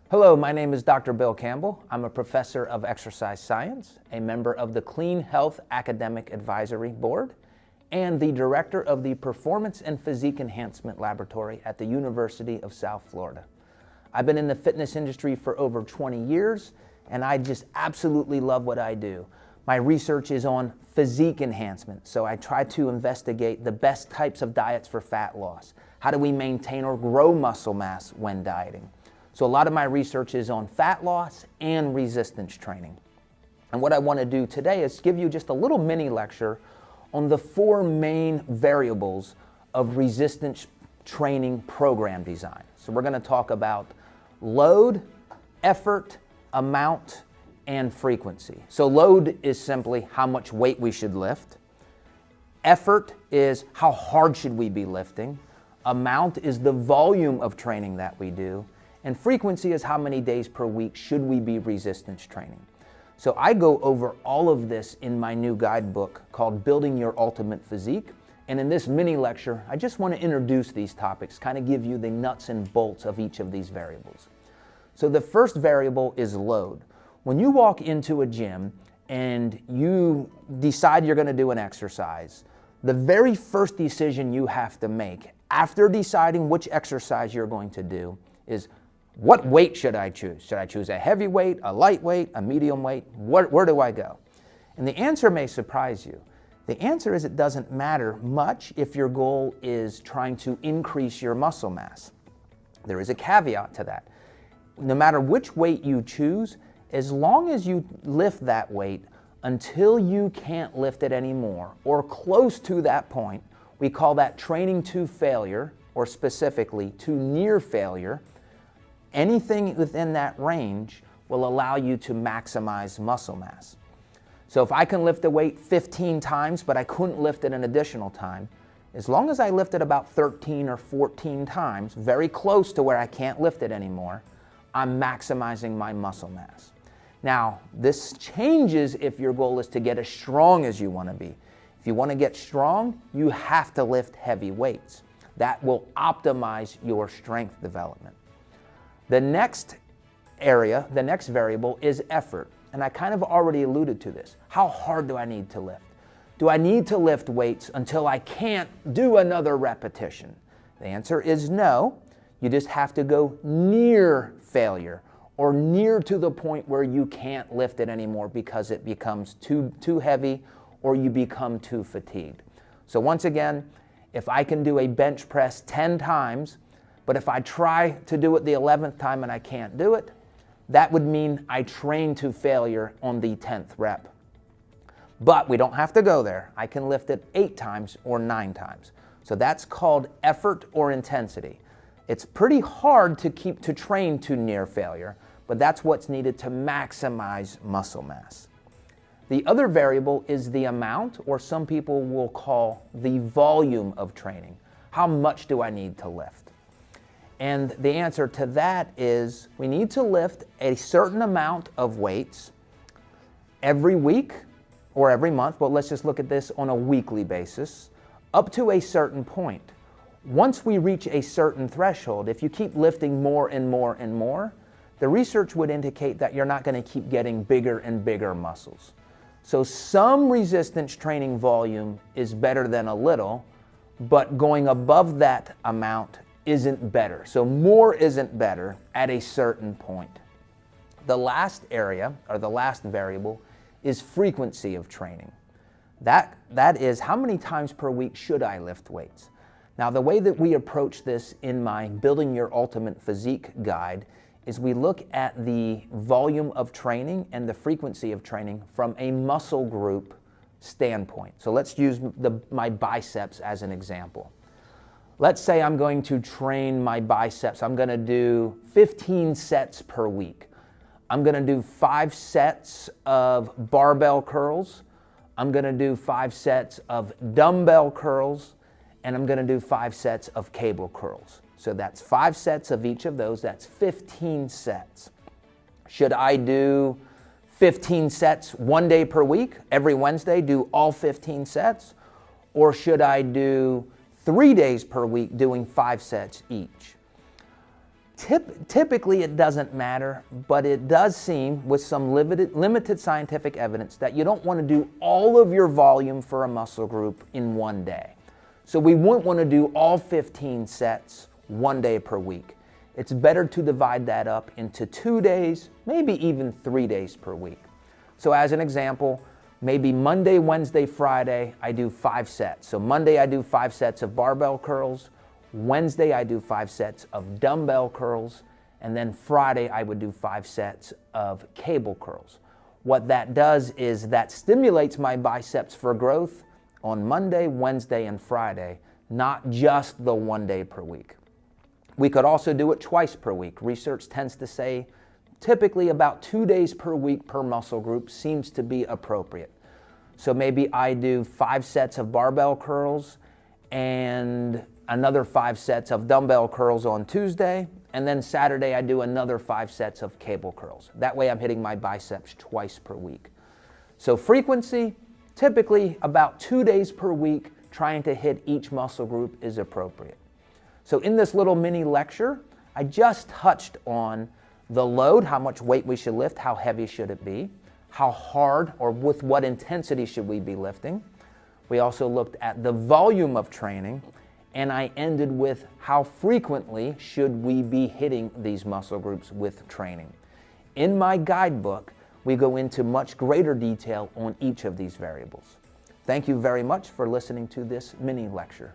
Hello, my name is Dr. Bill Campbell. I'm a professor of exercise science, a member of the Clean Health Academic Advisory Board, and the director of the Performance and Physique Enhancement Laboratory at the University of South Florida. I've been in the fitness industry for over 20 years, and I just absolutely love what I do. My research is on physique enhancement, so I try to investigate the best types of diets for fat loss. How do we maintain or grow muscle mass when dieting? So a lot of my research is on fat loss and resistance training. And what I want to do today is give you just a little mini lecture on the 4 main variables of resistance training program design. So we're going to talk about load, effort, amount, and frequency. So load is simply how much weight we should lift. Effort is how hard should we be lifting. Amount is the volume of training that we do. And frequency is how many days per week should we be resistance training. So I go over all of this in my new guidebook called Building Your Ultimate Physique. And in this mini lecture, I just want to introduce these topics, kind of give you the nuts and bolts of each of these variables. So the first variable is load. When you walk into a gym and you decide you're going to do an exercise, the very first decision you have to make after deciding which exercise you're going to do is, what weight should I choose? Should I choose a heavy weight, a light weight, a medium weight? Where do I go? And the answer may surprise you. The answer is it doesn't matter much if your goal is trying to increase your muscle mass. There is a caveat to that. No matter which weight you choose, as long as you lift that weight until you can't lift it anymore, or close to that point, we call that training to failure, or specifically to near failure. Anything within that range will allow you to maximize muscle mass. So if I can lift a weight 15 times, but I couldn't lift it an additional time, as long as I lift it about 13 or 14 times, very close to where I can't lift it anymore, I'm maximizing my muscle mass. Now, this changes if your goal is to get as strong as you want to be. If you want to get strong, you have to lift heavy weights. That will optimize your strength development. The next area, the next variable is effort. And I kind of already alluded to this. How hard do I need to lift? Do I need to lift weights until I can't do another repetition? The answer is no. You just have to go near failure, or near to the point where you can't lift it anymore because it becomes too heavy or you become too fatigued. So once again, if I can do a bench press 10 times, but if I try to do it the 11th time and I can't do it, that would mean I trained to failure on the 10th rep. But we don't have to go there. I can lift it 8 times or 9 times. So that's called effort or intensity. It's pretty hard to train to near failure, but that's what's needed to maximize muscle mass. The other variable is the amount, or some people will call the volume of training. How much do I need to lift? And the answer to that is we need to lift a certain amount of weights every week or every month, but let's just look at this on a weekly basis, up to a certain point. Once we reach a certain threshold, if you keep lifting more and more and more, the research would indicate that you're not going to keep getting bigger and bigger muscles. So some resistance training volume is better than a little, but going above that amount isn't better. So more isn't better at a certain point. The last area, or the last variable, is frequency of training. That is how many times per week should I lift weights? Now, the way that we approach this in my Building Your Ultimate Physique guide is we look at the volume of training and the frequency of training from a muscle group standpoint. So let's use my biceps as an example. Let's say I'm going to train my biceps. I'm going to do 15 sets per week. I'm going to do 5 sets of barbell curls. I'm going to do 5 sets of dumbbell curls. And I'm going to do 5 sets of cable curls. So that's 5 sets of each of those. That's 15 sets. Should I do 15 sets one day per week? Every Wednesday, do all 15 sets? Or should I do 3 days per week doing 5 sets each. Typically it doesn't matter, but it does seem with some limited scientific evidence that you don't want to do all of your volume for a muscle group in one day. So we wouldn't want to do all 15 sets 1 day per week. It's better to divide that up into 2 days, maybe even 3 days per week. So as an example, maybe Monday, Wednesday, Friday, I do 5 sets. So Monday I do 5 sets of barbell curls, Wednesday I do 5 sets of dumbbell curls, and then Friday I would do 5 sets of cable curls. What that does is that stimulates my biceps for growth on Monday, Wednesday, and Friday, not just the 1 day per week. We could also do it twice per week. Research tends to say typically about 2 days per week per muscle group seems to be appropriate. So maybe I do 5 sets of barbell curls and another 5 sets of dumbbell curls on Tuesday, and then Saturday I do another 5 sets of cable curls. That way I'm hitting my biceps twice per week. So frequency, typically about 2 days per week, trying to hit each muscle group is appropriate. So in this little mini lecture, I just touched on the load, how much weight we should lift, how heavy should it be, how hard or with what intensity should we be lifting. We also looked at the volume of training, and I ended with how frequently should we be hitting these muscle groups with training. In my guidebook, we go into much greater detail on each of these variables. Thank you very much for listening to this mini lecture.